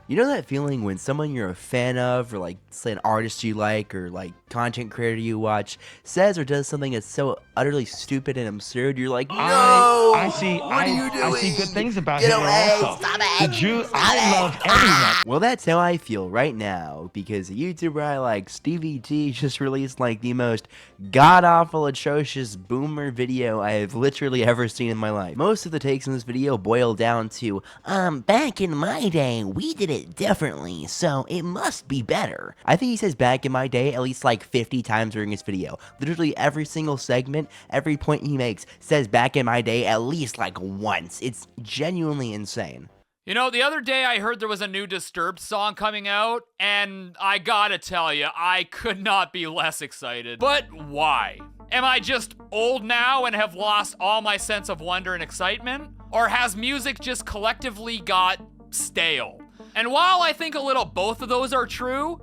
You know that feeling when someone you're a fan of, or like, say, an artist you like, or like content creator you watch, says or does something that's so utterly stupid and absurd, you're like, no! I see. What are you doing? I see good things about Get Hitler away! also. Stop it! The Jew. Stop I it! love everyone. Well, that's how I feel right now, because a YouTuber I like, Stevie T, just released like the most god-awful, atrocious boomer video I have literally ever seen in my life. Most of the takes in this video boil down to, back in my day, we did it differently, so it must be better. I think he says back in my day at least like 50 times during his video. Literally every single segment, every point he makes says back in my day at least like once. It's genuinely insane. You know, the other day I heard there was a new Disturbed song coming out, and I gotta tell you, I could not be less excited. But why? Am I just old now and have lost all my sense of wonder and excitement? Or has music just collectively got stale? And while I think a little both of those are true,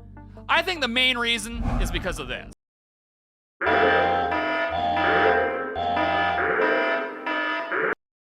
I think the main reason is because of this.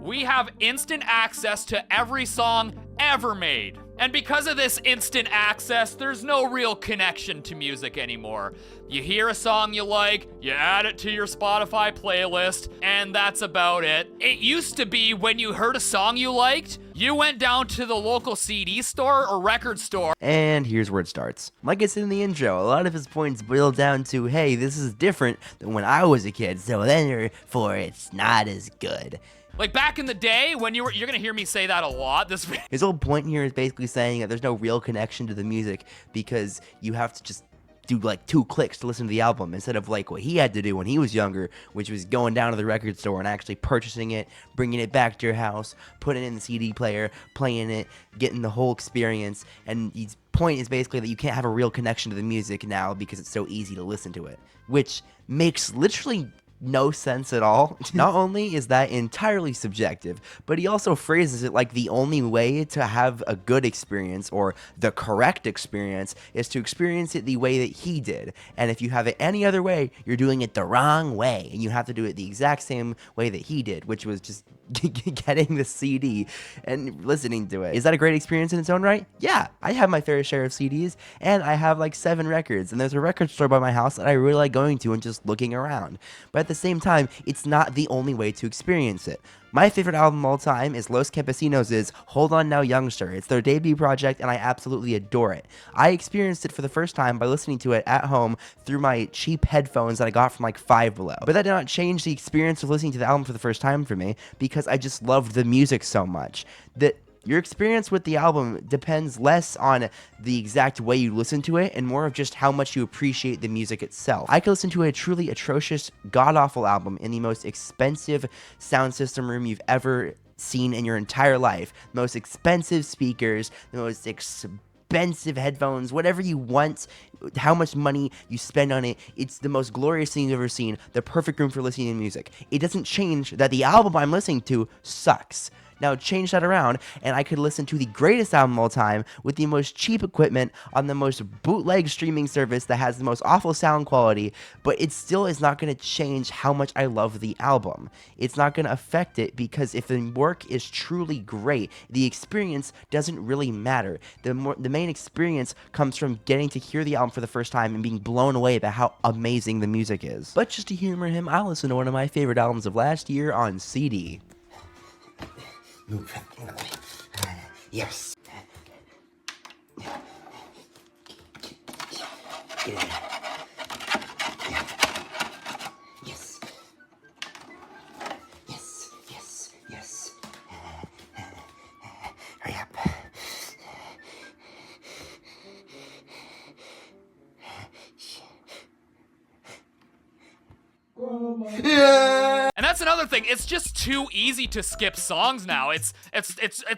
We have instant access to every song ever made. And because of this instant access, there's no real connection to music anymore. You hear a song you like, you add it to your Spotify playlist, and that's about it. It used to be when you heard a song you liked, you went down to the local CD store or record store. And here's where it starts. Like I said in the intro, a lot of his points boil down to, hey, this is different than when I was a kid, so therefore it's not as good. Like back in the day when you're gonna hear me say that a lot. His whole point here is basically saying that there's no real connection to the music because you have to just do like 2 clicks to listen to the album instead of like what he had to do when he was younger, which was going down to the record store and actually purchasing it, bringing it back to your house, putting it in the CD player, playing it, getting the whole experience. And his point is basically that you can't have a real connection to the music now because it's so easy to listen to it, which makes literally no sense at all. Not only is that entirely subjective, but he also phrases it like the only way to have a good experience or the correct experience is to experience it the way that he did. And if you have it any other way, you're doing it the wrong way. And you have to do it the exact same way that he did, which was just getting the CD and listening to it. Is that a great experience in its own right? Yeah, I have my fair share of CDs, and I have like 7 records, and there's a record store by my house that I really like going to and just looking around. But at the same time, it's not the only way to experience it. My favorite album of all time is Los Campesinos' Hold On Now Youngster. It's their debut project, and I absolutely adore it. I experienced it for the first time by listening to it at home through my cheap headphones that I got from like Five Below. But that did not change the experience of listening to the album for the first time for me, because I just loved the music so much. That your experience with the album depends less on the exact way you listen to it and more of just how much you appreciate the music itself. I could listen to a truly atrocious, god-awful album in the most expensive sound system room you've ever seen in your entire life. The most expensive speakers, the most expensive headphones, whatever you want, how much money you spend on it. It's the most glorious thing you've ever seen, the perfect room for listening to music. It doesn't change that the album I'm listening to sucks. Now change that around, and I could listen to the greatest album of all time with the most cheap equipment on the most bootleg streaming service that has the most awful sound quality, but it still is not going to change how much I love the album. It's not going to affect it, because if the work is truly great, the experience doesn't really matter. The main experience comes from getting to hear the album for the first time and being blown away by how amazing the music is. But just to humor him, I'll listen to one of my favorite albums of last year on CD. Yes. Get in there. Yes. Yes, yes, yes. Hurry up. Yeah. And that's another thing. It's just too easy to skip songs now. It's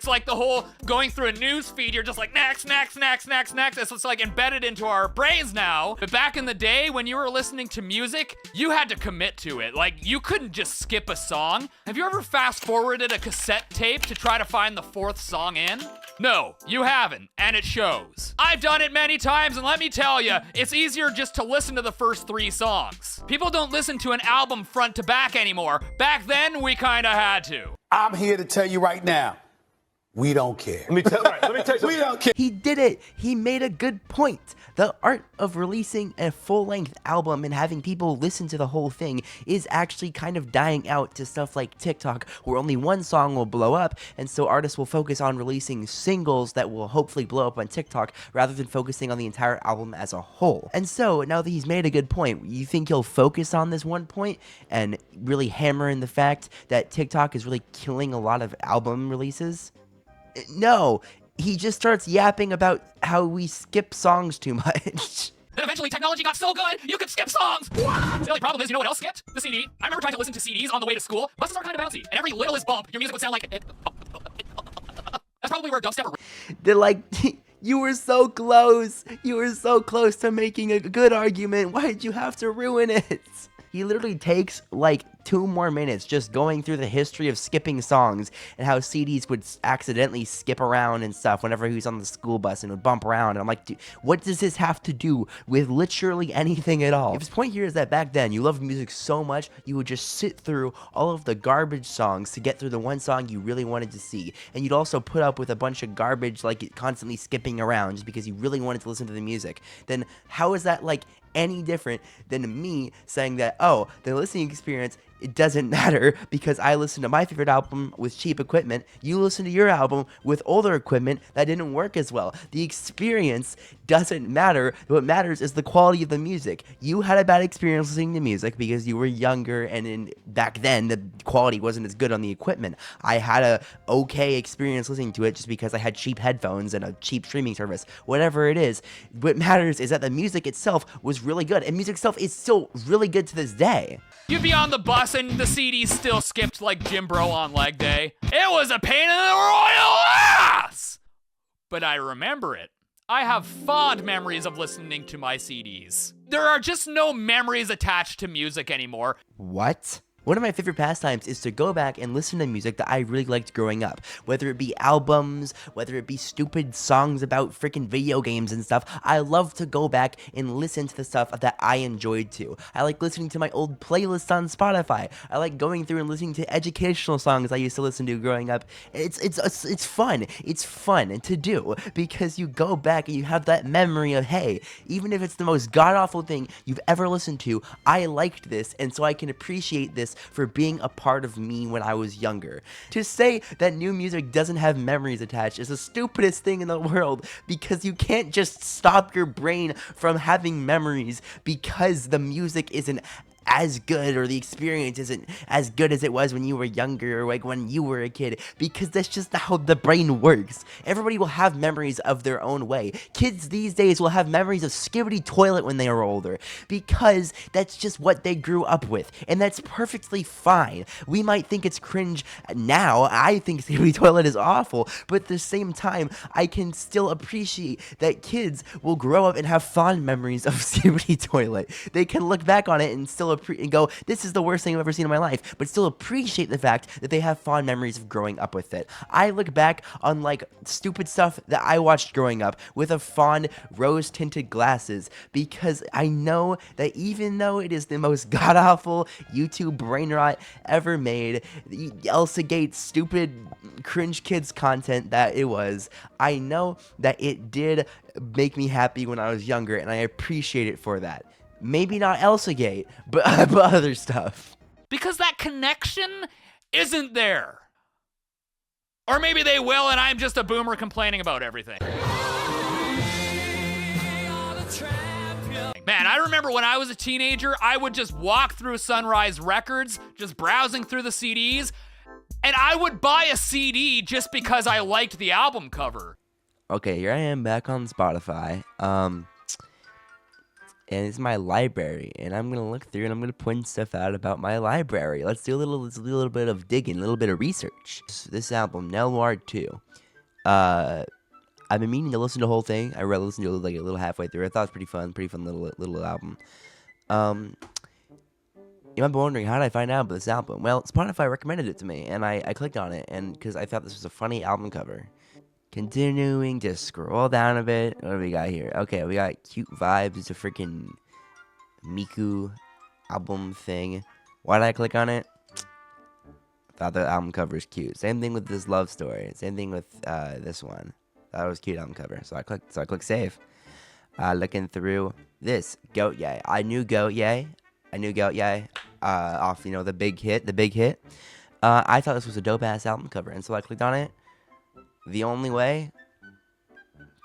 like the whole going through a news feed. You're just like next, next, next, next, next. It's like embedded into our brains now. But back in the day when you were listening to music, you had to commit to it. Like you couldn't just skip a song. Have you ever fast forwarded a cassette tape to try to find the 4th song in? No, you haven't, and it shows. I've done it many times, and let me tell you, it's easier just to listen to the first 3 songs. People don't listen to an album front to back anymore. Back then, we kinda had to. I'm here to tell you right now, We don't care. Let me tell you. We don't care. He did it. He made a good point. The art of releasing a full-length album and having people listen to the whole thing is actually kind of dying out to stuff like TikTok, where only one song will blow up, and so artists will focus on releasing singles that will hopefully blow up on TikTok rather than focusing on the entire album as a whole. And so, now that he's made a good point, you think he'll focus on this one point and really hammer in the fact that TikTok is really killing a lot of album releases? No, he just starts yapping about how we skip songs too much. Then eventually technology got so good, you could skip songs! The only problem is, you know what else skipped? The CD. I remember trying to listen to CDs on the way to school. Buses are kind of bouncy, and every littlest bump, your music would sound like it. That's probably where dubstep... They're like, you were so close. You were so close to making a good argument. Why'd you have to ruin it? He literally takes like 2 more minutes just going through the history of skipping songs and how CDs would accidentally skip around and stuff whenever he was on the school bus and would bump around. And I'm like, dude, what does this have to do with literally anything at all? If his point here is that back then you loved music so much, you would just sit through all of the garbage songs to get through the one song you really wanted to see. And you'd also put up with a bunch of garbage like constantly skipping around just because you really wanted to listen to the music. Then how is that like any different than me saying that, oh, the listening experience, it doesn't matter because I listened to my favorite album with cheap equipment, you listen to your album with older equipment that didn't work as well. The experience doesn't matter. What matters is the quality of the music. You had a bad experience listening to music because you were younger and back then the quality wasn't as good on the equipment. I had a okay experience listening to it just because I had cheap headphones and a cheap streaming service. Whatever it is, what matters is that the music itself was really good, and music itself is still really good to this day. You'd be on the bus and the CDs still skipped like Jim Bro on leg day. It was a pain in the royal ass! But I remember it. I have fond memories of listening to my CDs. There are just no memories attached to music anymore. What? One of my favorite pastimes is to go back and listen to music that I really liked growing up. Whether it be albums, whether it be stupid songs about freaking video games and stuff, I love to go back and listen to the stuff that I enjoyed too. I like listening to my old playlists on Spotify. I like going through and listening to educational songs I used to listen to growing up. It's fun. It's fun to do because you go back and you have that memory of, hey, even if it's the most god-awful thing you've ever listened to, I liked this, and so I can appreciate this for being a part of me when I was younger. To say that new music doesn't have memories attached is the stupidest thing in the world because you can't just stop your brain from having memories because the music isn't as good or the experience isn't as good as it was when you were younger or like when you were a kid, because that's just how the brain works. Everybody will have memories of their own way. Kids these days will have memories of Skibbity Toilet when they are older because that's just what they grew up with, and that's perfectly fine. We might think it's cringe now. I think Skibbity Toilet is awful, but at the same time I can still appreciate that kids will grow up and have fond memories of Skibbity Toilet. They can look back on it and still and go, this is the worst thing I've ever seen in my life, but still appreciate the fact that they have fond memories of growing up with it. I look back on like stupid stuff that I watched growing up with a fond rose-tinted glasses because I know that even though it is the most god-awful YouTube brain rot ever made, the Elsa Gate stupid cringe kids content that it was, I know that it did make me happy when I was younger, and I appreciate it for that. Maybe not Elsagate, but other stuff. Because that connection isn't there. Or maybe they will and I'm just a boomer complaining about everything. Man, I remember when I was a teenager, I would just walk through Sunrise Records, just browsing through the CDs, and I would buy a CD just because I liked the album cover. Okay, here I am back on Spotify. And it's my library, and I'm gonna look through and I'm gonna point stuff out about my library. Let's do a little bit of digging, a little bit of research. This album, Nell Noir 2. I've been meaning to listen to the whole thing. I listened to it like a little halfway through. I thought it was pretty fun little album. You might be wondering, how did I find out about this album? Well, Spotify recommended it to me, and I clicked on it, and because I thought this was a funny album cover. Continuing to scroll down a bit. What do we got here? Okay, we got Cute Vibes. It's a freaking Miku album thing. Why did I click on it? Thought the album cover is cute. Same thing with this love story. Same thing with this one. Thought it was cute album cover. So I clicked save. Looking through this Goat Yay. I knew Goat Yay. Off the big hit. I thought this was a dope ass album cover, and so I clicked on it. The only way.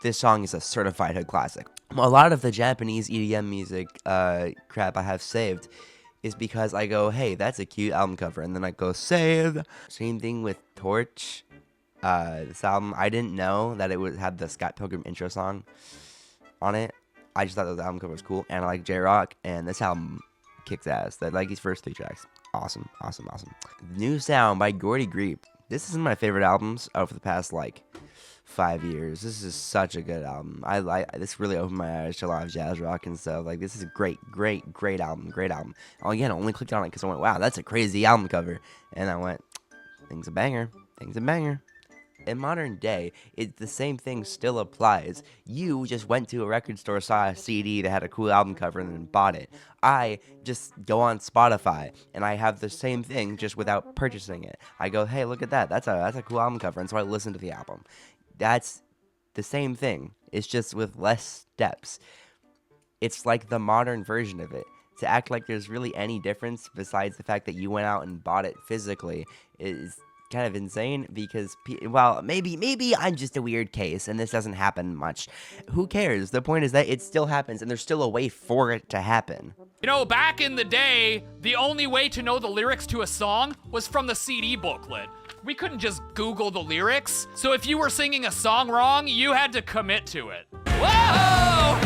This song is a certified hood classic. A lot of the Japanese EDM music crap I have saved is because I go, hey, that's a cute album cover, and then I go save. Same thing with Torch. This album, I didn't know that it would have the Scott Pilgrim intro song on it. I just thought that the album cover was cool, and I like J-Rock, and this album kicks ass. I like these first 3 tracks. Awesome. New Sound by Gordy Greep. This is my favorite albums over the past 5 years. This is such a good album. This really opened my eyes to a lot of jazz rock and stuff. This is a great album. Again, I only clicked on it because I went, wow, that's a crazy album cover. And I went, thing's a banger. In modern day, the same thing still applies. You just went to a record store, saw a CD that had a cool album cover, and then bought it. I just go on Spotify, and I have the same thing just without purchasing it. I go, hey, look at that. That's a cool album cover, and so I listen to the album. That's the same thing. It's just with less steps. It's like the modern version of it. To act like there's really any difference besides the fact that you went out and bought it physically is kind of insane because, well, maybe I'm just a weird case and this doesn't happen much. Who cares? The point is that it still happens and there's still a way for it to happen. Back in the day, the only way to know the lyrics to a song was from the CD booklet. We couldn't just Google the lyrics. So if you were singing a song wrong, you had to commit to it. Whoa!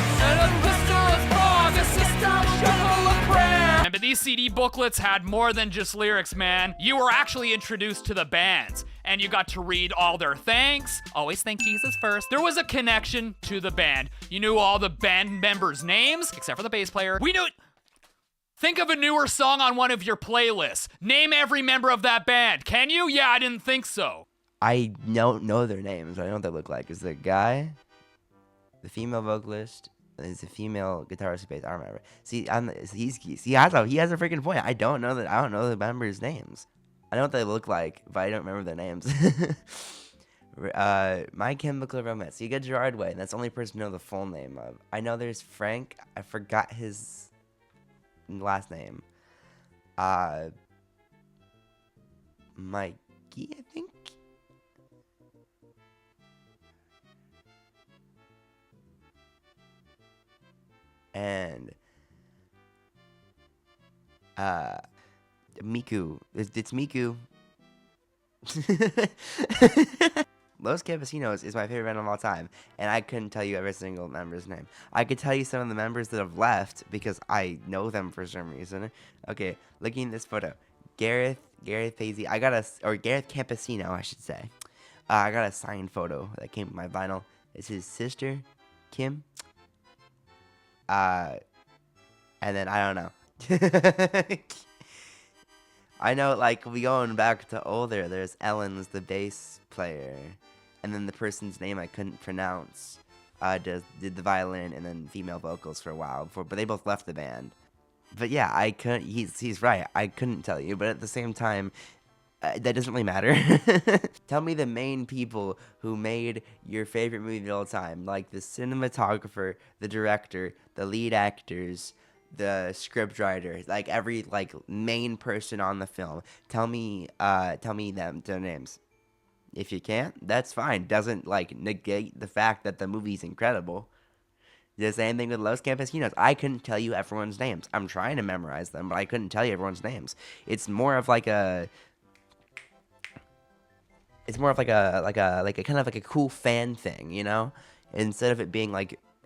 But these CD booklets had more than just lyrics, man. You were actually introduced to the bands, and you got to read all their thanks. Always thank Jesus first. There was a connection to the band. You knew all the band members' names, except for the bass player. Think of a newer song on one of your playlists. Name every member of that band. Can you? Yeah, I didn't think so. I don't know their names. I know what they look like. Is the guy, the female vocalist, and there's a female guitarist bass. I don't remember. See, he has a freaking point. I don't know the members' names. I know what they look like, but I don't remember their names. My Chemical Romance. You get Gerard Way, and that's the only person to know the full name of. I know there's Frank. I forgot his last name. Mikey, I think. And Miku. It's Miku. Los Campesinos is my favorite band of all time, and I couldn't tell you every single member's name. I could tell you some of the members that have left because I know them for some reason. Okay, looking at this photo, Gareth Hazy. Gareth Campesino, I should say. I got a signed photo that came with my vinyl. It's his sister, Kim. And then I don't know. I know, we going back to older, there's Ellen's the bass player, and then the person's name I couldn't pronounce did the violin and then female vocals for a while before, but they both left the band. But yeah, I couldn't. He's right. I couldn't tell you, but at the same time, that doesn't really matter. Tell me the main people who made your favorite movie of all time, like the cinematographer, the director, the lead actors, the scriptwriter, every main person on the film. Tell me their names. If you can't, that's fine. Doesn't negate the fact that the movie's incredible. The same thing with Los Campesinos. I couldn't tell you everyone's names. I'm trying to memorize them, but I couldn't tell you everyone's names. It's more of a kind of a cool fan thing, Instead of it being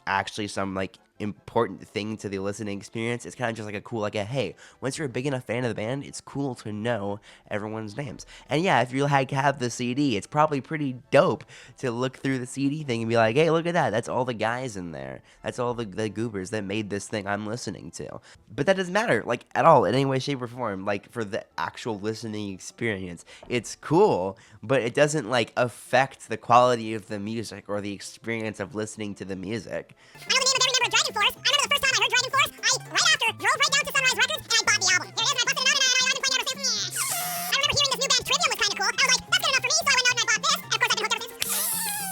actually some important thing to the listening experience, it's kind of just a cool hey, once you're a big enough fan of the band, it's cool to know everyone's names. And yeah, if you have the CD, it's probably pretty dope to look through the CD thing and be like, hey, look at that, that's all the guys in there, that's all the goobers that made this thing I'm listening to. But that doesn't matter at all in any way, shape, or form. For the actual listening experience, it's cool, but it doesn't affect the quality of the music or the experience of listening to the music. I know the name of every member of Dragon Force. I remember the first time I heard Dragon Force, right after, drove right down to Sunrise Records, and I bought the album. There it is, and I busted it out, and I played it ever since. I remember hearing this new band, so I went out and I bought this. And of course, I've been hooked up with this.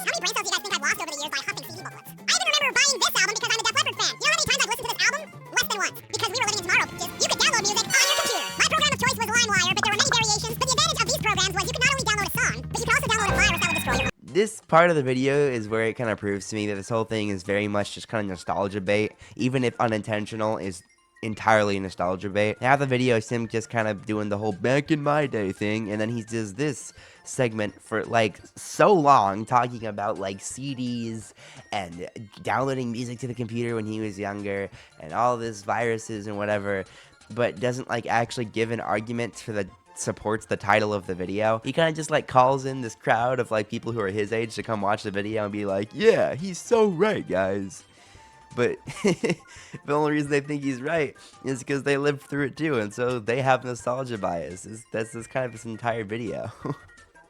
How many brain cells do you guys think I've lost over the years by huffing CD booklets? I even remember buying this album because I'm a Def Leppard fan. You know how many times I've listened to this album? Less than once. Because we were living in tomorrow. You could download music on your computer. My program of choice was LimeWire, but there were many variations. But the advantage of these programs was you could not only download a song, but you could also download a virus that would destroy your... This part of the video is where it kind of proves to me that this whole thing is very much just kind of nostalgia bait, even if unintentional, is entirely nostalgia bait. Half the video is him just kind of doing the whole back in my day thing, and then he does this segment for like so long talking about like CDs and downloading music to the computer when he was younger and all this viruses and whatever, but doesn't like actually give an argument for the supports the title of the video. He kind of just like calls in this crowd of like people who are his age to come watch the video and be like, yeah, he's so right, guys. But the only reason they think he's right is because they lived through it too, and so they have nostalgia bias. That's kind of this entire video.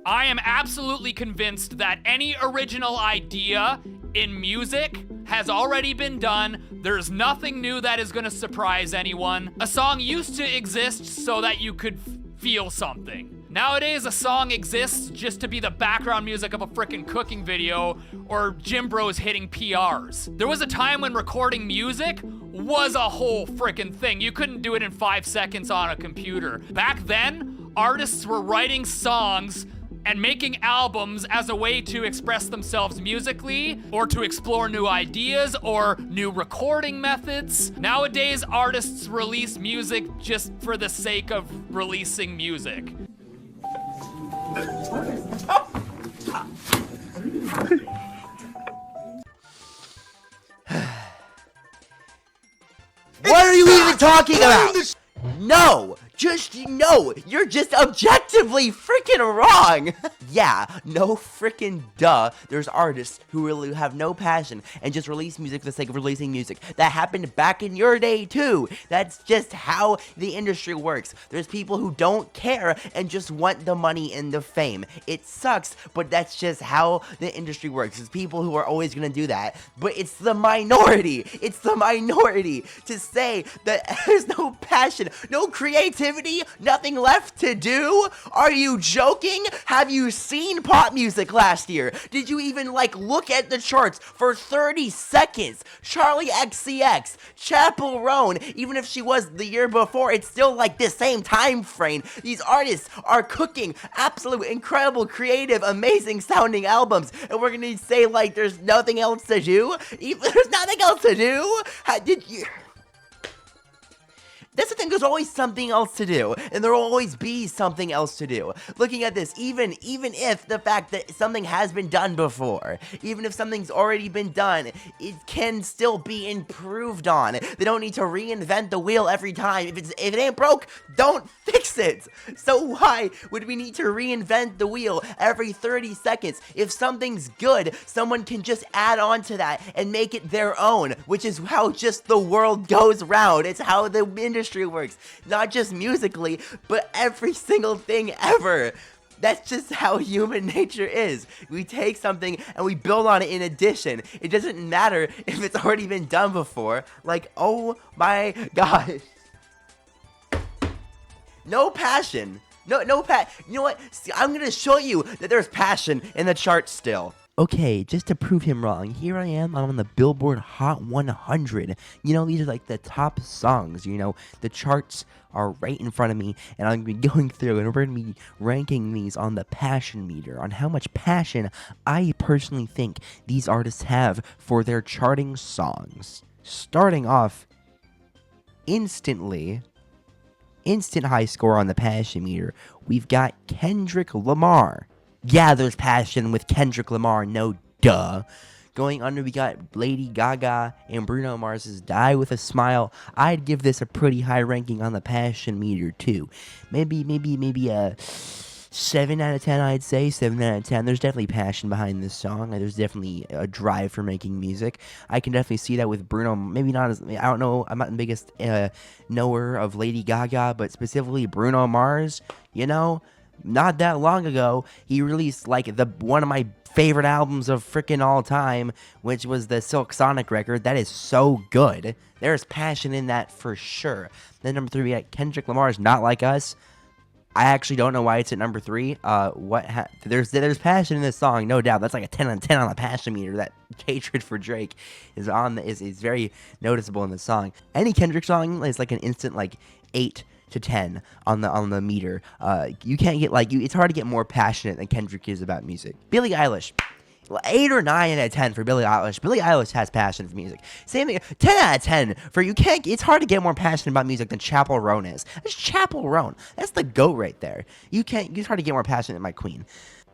I am absolutely convinced that any original idea in music has already been done. There's nothing new that is going to surprise anyone. A song used to exist so that you could feel something. Nowadays, a song exists just to be the background music of a frickin' cooking video or Gym Bros hitting PRs. There was a time when recording music was a whole frickin' thing. You couldn't do it in 5 seconds on a computer. Back then, artists were writing songs and making albums as a way to express themselves musically or to explore new ideas or new recording methods. Nowadays, artists release music just for the sake of releasing music. What are you even talking about? No! Just, no, you're just objectively freaking wrong. Yeah, no freaking duh. There's artists who really have no passion and just release music for the sake of releasing music. That happened back in your day too. That's just how the industry works. There's people who don't care and just want the money and the fame. It sucks, but that's just how the industry works. There's people who are always gonna do that, but it's the minority. It's the minority to say that there's no passion, no creativity, nothing left to do? Are you joking? Have you seen pop music last year? Did you even like look at the charts for 30 seconds? Charlie XCX, Chappell Roan, even if she was the year before, it's still like the same time frame. These artists are cooking absolute, incredible, creative, amazing sounding albums, and we're gonna say like there's nothing else to do? There's nothing else to do? How did you... That's the thing, there's always something else to do, and there will always be something else to do. Looking at this, even if the fact that something has been done before, even if something's already been done, it can still be improved on. They don't need to reinvent the wheel every time. If it ain't broke, don't fix it. So why would we need to reinvent the wheel every 30 seconds? If something's good, someone can just add on to that and make it their own, which is how just the world goes round. It's how the industry works, not just musically, but every single thing ever. That's just how human nature is. We take something and we build on it in addition. It doesn't matter if it's already been done before. Like, oh my gosh. No passion. You know what? See, I'm gonna show you that there's passion in the charts still. Okay, just to prove him wrong, here I am, I'm on the Billboard Hot 100. You know, these are like the top songs, you know, the charts are right in front of me, and I'm going to be going through, and we're going to be ranking these on the passion meter, on how much passion I personally think these artists have for their charting songs. Starting off, instant high score on the passion meter, we've got Kendrick Lamar. Yeah, there's passion with Kendrick Lamar, no duh. Going under, we got Lady Gaga and Bruno Mars's Die With A Smile. I'd give this a pretty high ranking on the passion meter, too. Maybe a 7 out of 10, I'd say. 7 out of 10. There's definitely passion behind this song. There's definitely a drive for making music. I can definitely see that with Bruno. Maybe not as... I don't know. I'm not the biggest knower of Lady Gaga, but specifically Bruno Mars, you know... Not that long ago, he released like one of my favorite albums of frickin' all time, which was the Silk Sonic record. That is so good. There's passion in that for sure. Then number 3, we got Kendrick Lamar's Not Like Us. I actually don't know why it's at number 3. There's passion in this song, no doubt. That's like a 10 on 10 on the passion meter. That hatred for Drake is very noticeable in this song. Any Kendrick song is like an instant like 8 to 10 on the meter. You can't get it's hard to get more passionate than Kendrick is about music. Billie Eilish. 8 or 9 out of 10 for Billie Eilish. Billie Eilish has passion for music. Same thing, 10 out of 10 for you can't. It's hard to get more passionate about music than Chappell Roan is. That's Chappell Roan. That's the GOAT right there. It's hard to get more passionate than my queen.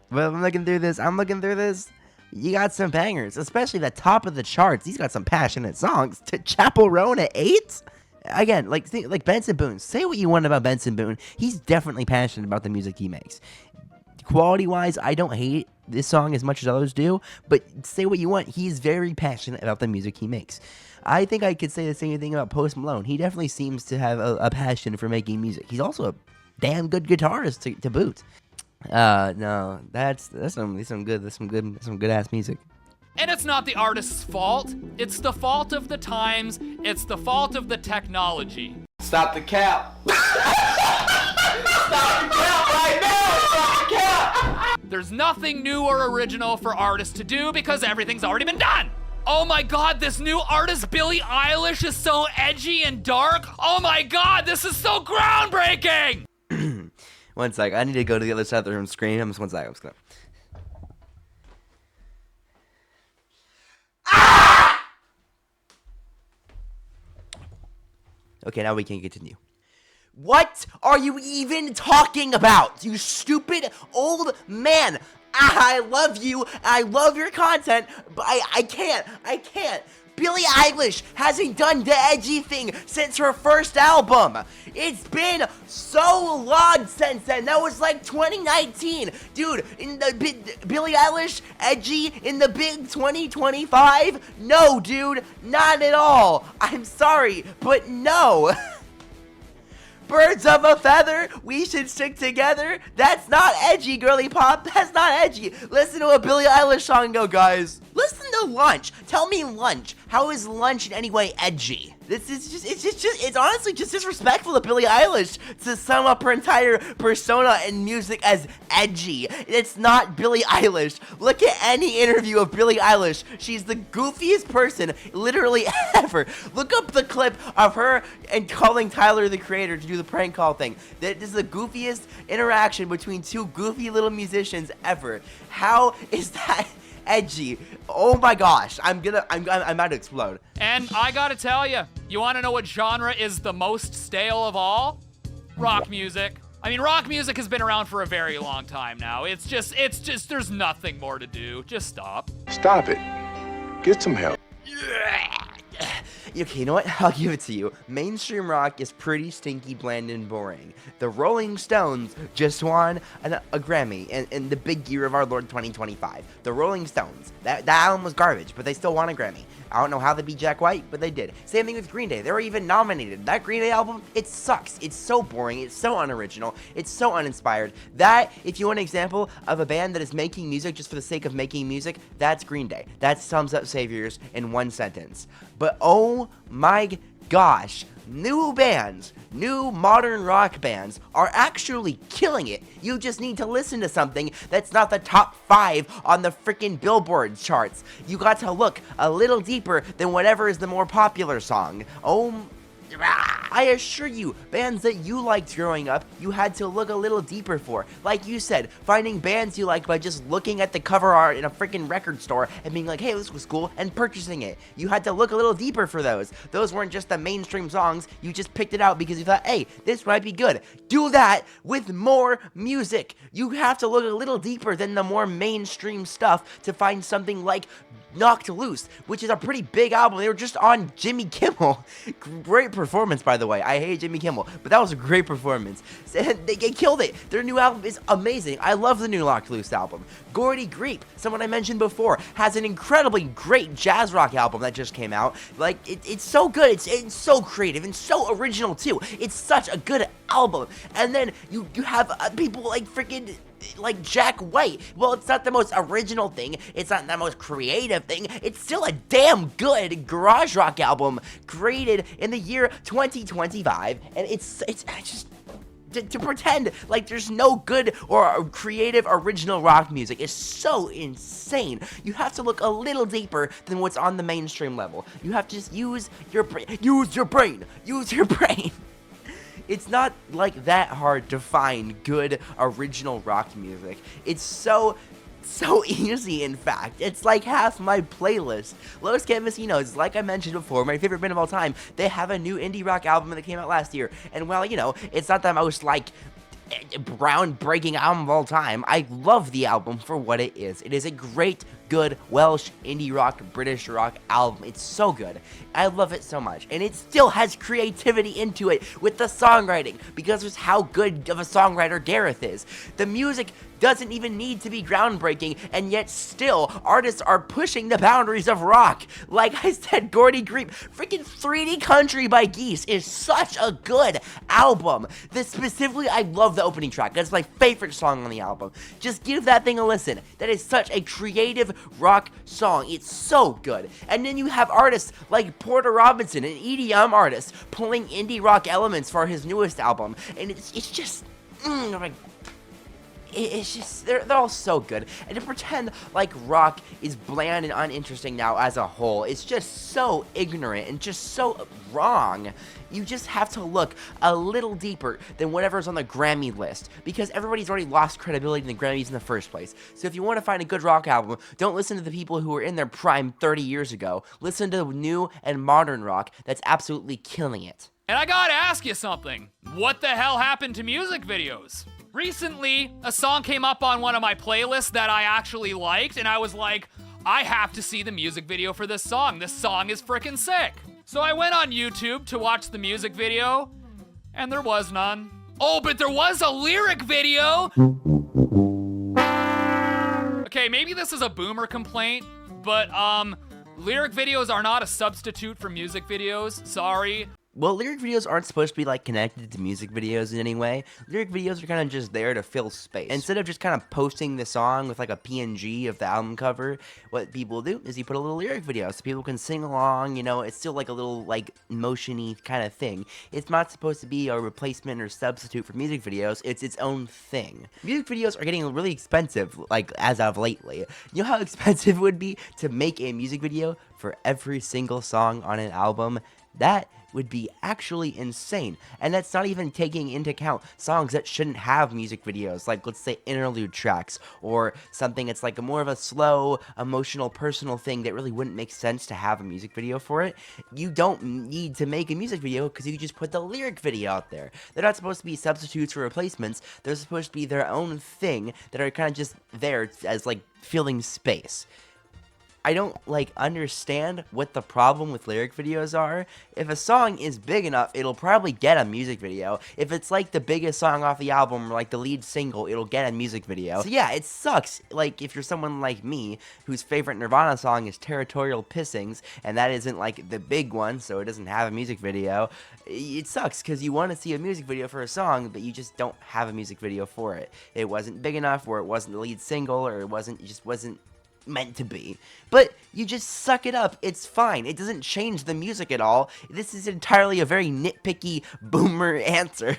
But I'm looking through this. You got some bangers, especially the top of the charts. He's got some passionate songs. To Chappell Roan at 8. Again, like Benson Boone. Say what you want about Benson Boone. He's definitely passionate about the music he makes. Quality-wise, I don't hate this song as much as others do, but say what you want, he's very passionate about the music he makes. I think I could say the same thing about Post Malone. He definitely seems to have a passion for making music. He's also a damn good guitarist to boot. No, that's some good ass music. And it's not the artist's fault. It's the fault of the times. It's the fault of the technology. Stop the cap. Stop the cap right now. Stop the cap. There's nothing new or original for artists to do because everything's already been done. Oh my god, this new artist, Billie Eilish, is so edgy and dark. Oh my god, this is so groundbreaking. One sec, I need to go to the other side of the room and scream. I'm just gonna... Ah! Okay, now we can continue. What are you even talking about, you stupid old man? I love you, I love your content, but I can't. Billie Eilish hasn't done the edgy thing since her first album. It's been so long since then. That was like 2019. Dude, in the Billie Eilish edgy in the big 2025? No, dude, not at all. I'm sorry, but no. Birds of a feather, we should stick together. That's not edgy, girly pop. That's not edgy. Listen to a Billie Eilish song and go, guys. Listen to Lunch. Tell me Lunch. How is Lunch in any way edgy? It's honestly just disrespectful to Billie Eilish to sum up her entire persona and music as edgy. It's not Billie Eilish. Look at any interview of Billie Eilish. She's the goofiest person literally ever. Look up the clip of her and calling Tyler the Creator to do the prank call thing. This is the goofiest interaction between two goofy little musicians ever. How is that edgy? Oh my gosh, I'm about to explode. And I gotta tell you wanna know what genre is the most stale of all? Rock music. I mean, rock music has been around for a very long time now. It's just, there's nothing more to do. Just stop. Stop it. Get some help. Okay, you know what? I'll give it to you. Mainstream rock is pretty stinky, bland, and boring. The Rolling Stones just won a Grammy in the big year of our Lord 2025. The Rolling Stones. That album was garbage, but they still won a Grammy. I don't know how they beat Jack White, but they did. Same thing with Green Day. They were even nominated. That Green Day album, it sucks. It's so boring. It's so unoriginal. It's so uninspired. That, if you want an example of a band that is making music just for the sake of making music, that's Green Day. That sums up Saviors in one sentence. But oh my gosh, new bands, new modern rock bands are actually killing it. You just need to listen to something that's not the top 5 on the freaking Billboard charts. You got to look a little deeper than whatever is the more popular song. Oh, I assure you, bands that you liked growing up, you had to look a little deeper for. Like you said, finding bands you like by just looking at the cover art in a freaking record store and being like, hey, this was cool, and purchasing it. You had to look a little deeper for those. Those weren't just the mainstream songs. You just picked it out because you thought, hey, this might be good. Do that with more music. You have to look a little deeper than the more mainstream stuff to find something like Knocked Loose, which is a pretty big album. They were just on Jimmy Kimmel. Great performance, by the way. I hate Jimmy Kimmel, but that was a great performance. They killed it. Their new album is amazing. I love the new Knocked Loose album. Gordy Greep, someone I mentioned before, has an incredibly great jazz rock album that just came out. Like, it's so good. It's so creative and so original, too. It's such a good album. And then you have people like freaking like Jack White. Well, it's not the most original thing. It's not the most creative thing. It's still a damn good garage rock album created in the year 2025. And it's just to pretend like there's no good or creative original rock music is so insane. You have to look a little deeper than what's on the mainstream level. You have to just use your brain. Use your brain. Use your brain. It's not like that hard to find good original rock music. It's so easy, in fact. It's like half my playlist. Los Campesinos, like I mentioned before, my favorite band of all time. They have a new indie rock album that came out last year. And while, you know, it's not the most, like, groundbreaking album of all time, I love the album for what it is. It is a great, good, Welsh, indie rock, British rock album. It's so good. I love it so much. And it still has creativity into it with the songwriting, because of how good of a songwriter Gareth is. The music doesn't even need to be groundbreaking, and yet still, artists are pushing the boundaries of rock. Like I said, Gordy Creep, freaking 3D Country by Geese is such a good album. Specifically, I love the opening track. That's my favorite song on the album. Just give that thing a listen. That is such a creative rock song. It's so good. And then you have artists like Porter Robinson, an EDM artist, pulling indie rock elements for his newest album. And it's just... It's just, they're all so good. And to pretend like rock is bland and uninteresting now as a whole, it's just so ignorant and just so wrong. You just have to look a little deeper than whatever's on the Grammy list, because everybody's already lost credibility in the Grammys in the first place. So if you want to find a good rock album, don't listen to the people who were in their prime 30 years ago. Listen to new and modern rock that's absolutely killing it. And I gotta ask you something. What the hell happened to music videos? Recently, a song came up on one of my playlists that I actually liked, and I was like, I have to see the music video for this song. This song is freaking sick. So I went on YouTube to watch the music video, and there was none. Oh, but there was a lyric video! Okay, maybe this is a boomer complaint, but lyric videos are not a substitute for music videos. Sorry. Well, lyric videos aren't supposed to be, like, connected to music videos in any way. Lyric videos are kind of just there to fill space. Instead of just kind of posting the song with, like, a PNG of the album cover, what people do is you put a little lyric video so people can sing along, you know, it's still, like, a little, like, motion-y kind of thing. It's not supposed to be a replacement or substitute for music videos. It's its own thing. Music videos are getting really expensive, like, as of lately. You know how expensive it would be to make a music video for every single song on an album? That would be actually insane, and that's not even taking into account songs that shouldn't have music videos, like, let's say, interlude tracks, or something that's like more of a slow, emotional, personal thing that really wouldn't make sense to have a music video for it. You don't need to make a music video because you just put the lyric video out there. They're not supposed to be substitutes or replacements. They're supposed to be their own thing that are kind of just there as, like, filling space. I don't, like, understand what the problem with lyric videos are. If a song is big enough, it'll probably get a music video. If it's, like, the biggest song off the album, or, like, the lead single, it'll get a music video. So, yeah, it sucks, like, if you're someone like me, whose favorite Nirvana song is Territorial Pissings, and that isn't, like, the big one, so it doesn't have a music video. It sucks, because you want to see a music video for a song, but you just don't have a music video for it. It wasn't big enough, or it wasn't the lead single, or it just wasn't meant to be. But you just suck it up. It's fine. It doesn't change the music at all. This is entirely a very nitpicky boomer answer.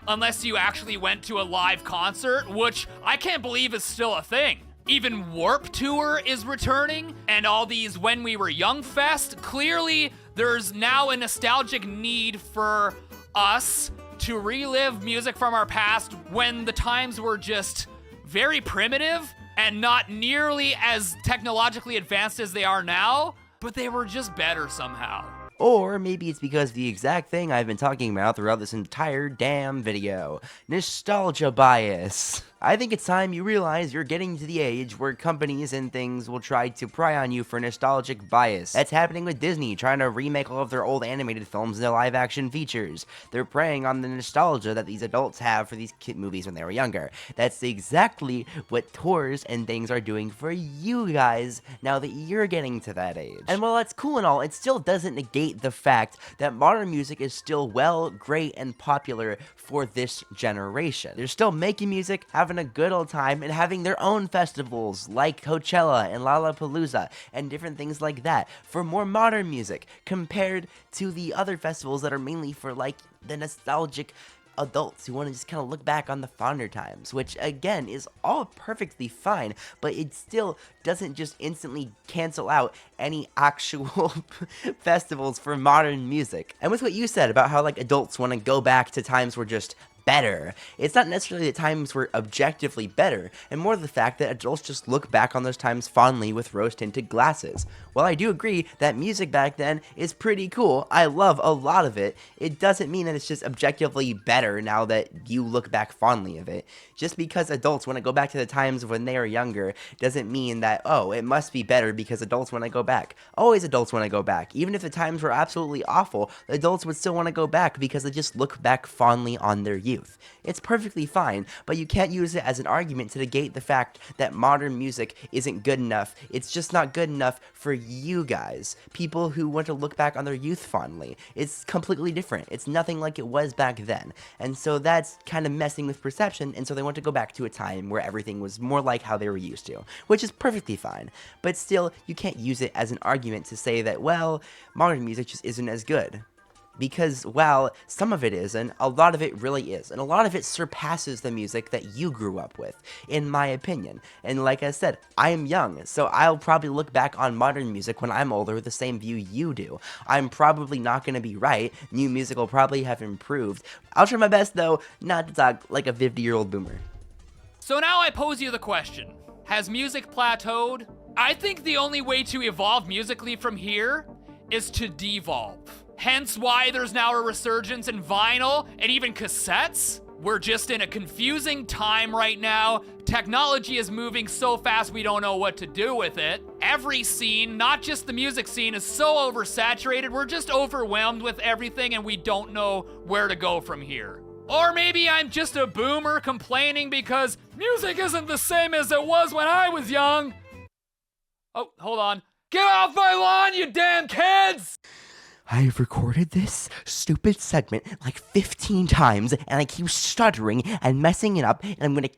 Unless you actually went to a live concert, which I can't believe is still a thing. Even Warp Tour is returning, and all these When We Were Young Fest. Clearly, there's now a nostalgic need for us to relive music from our past when the times were just very primitive and not nearly as technologically advanced as they are now, but they were just better somehow. Or maybe it's because the exact thing I've been talking about throughout this entire damn video. Nostalgia bias. I think it's time you realize you're getting to the age where companies and things will try to pry on you for nostalgic bias. That's happening with Disney trying to remake all of their old animated films into live-action features. They're preying on the nostalgia that these adults have for these kid movies when they were younger. That's exactly what tours and things are doing for you guys now that you're getting to that age. And while that's cool and all, it still doesn't negate the fact that modern music is still well, great, and popular for this generation. They're still making music, having a good old time, and having their own festivals like Coachella and Lollapalooza and different things like that for more modern music compared to the other festivals that are mainly for, like, the nostalgic adults who want to just kind of look back on the fonder times, which again is all perfectly fine, but it still doesn't just instantly cancel out any actual festivals for modern music. And with what you said about how like adults want to go back to times where just better. It's not necessarily that times were objectively better, and more the fact that adults just look back on those times fondly with rose-tinted glasses. While I do agree that music back then is pretty cool, I love a lot of it, it doesn't mean that it's just objectively better now that you look back fondly of it. Just because adults want to go back to the times when they were younger doesn't mean that, oh, it must be better because adults want to go back. Always adults want to go back. Even if the times were absolutely awful, the adults would still want to go back because they just look back fondly on their youth. It's perfectly fine, but you can't use it as an argument to negate the fact that modern music isn't good enough. It's just not good enough for you guys, people who want to look back on their youth fondly. It's completely different. It's nothing like it was back then. And so that's kind of messing with perception, and so they want to go back to a time where everything was more like how they were used to, which is perfectly fine. But still, you can't use it as an argument to say that, well, modern music just isn't as good. Because, while some of it isn't, a lot of it really is. And a lot of it surpasses the music that you grew up with, in my opinion. And like I said, I am young, so I'll probably look back on modern music when I'm older with the same view you do. I'm probably not going to be right. New music will probably have improved. I'll try my best, though, not to talk like a 50-year-old boomer. So now I pose you the question. Has music plateaued? I think the only way to evolve musically from here is to devolve. Hence why there's now a resurgence in vinyl and even cassettes. We're just in a confusing time right now. Technology is moving so fast we don't know what to do with it. Every scene, not just the music scene, is so oversaturated. We're just overwhelmed with everything and we don't know where to go from here. Or maybe I'm just a boomer complaining because music isn't the same as it was when I was young. Oh, hold on. Get off my lawn, you damn kids! I've recorded this stupid segment like 15 times, and I keep stuttering and messing it up, and I'm gonna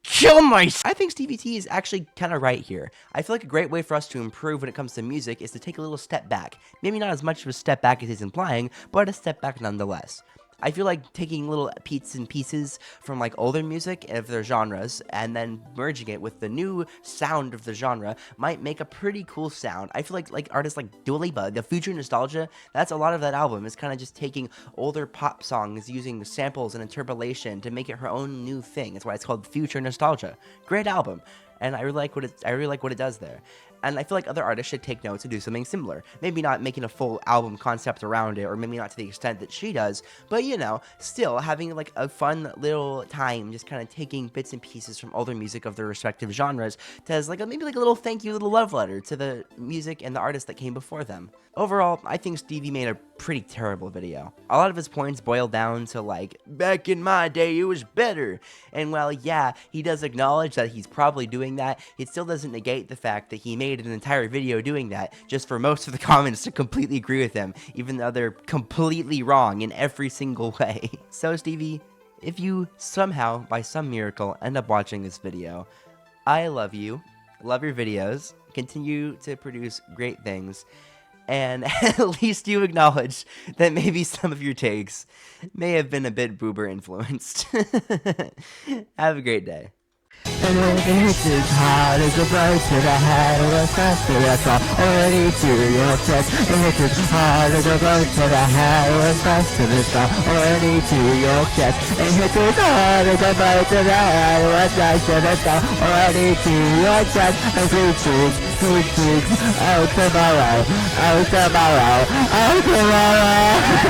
kill myself. I think Stevie T is actually kind of right here. I feel like a great way for us to improve when it comes to music is to take a little step back. Maybe not as much of a step back as he's implying, but a step back nonetheless. I feel like taking little bits and pieces from like older music of their genres and then merging it with the new sound of the genre might make a pretty cool sound. I feel like artists like Dua Lipa, the Future Nostalgia, that's a lot of that album. It's kind of just taking older pop songs, using samples and interpolation to make it her own new thing. That's why it's called Future Nostalgia. Great album. And I really like what it does there. And I feel like other artists should take notes and do something similar. Maybe not making a full album concept around it, or maybe not to the extent that she does, but you know, still having like a fun little time, just kind of taking bits and pieces from older music of their respective genres to as like maybe like a little thank you, little love letter to the music and the artists that came before them. Overall, I think Stevie made a pretty terrible video. A lot of his points boil down to like, back in my day it was better. And while yeah, he does acknowledge that he's probably doing that, it still doesn't negate the fact that he made an entire video doing that just for most of the comments to completely agree with him, even though they're completely wrong in every single way. So Stevie, if you somehow, by some miracle, end up watching this video, I love you, love your videos, continue to produce great things, and at least you acknowledge that maybe some of your takes may have been a bit boober influenced. Have a great day. And it's as hard as the birds that I had was faster, that's all already to your chest. And it's as hard as the birds that I had was faster, that's all already to your chest. And it's as hard as the birds that I had was faster, that's all already to your chest. And sweet cheeks, out tomorrow, out tomorrow, out tomorrow.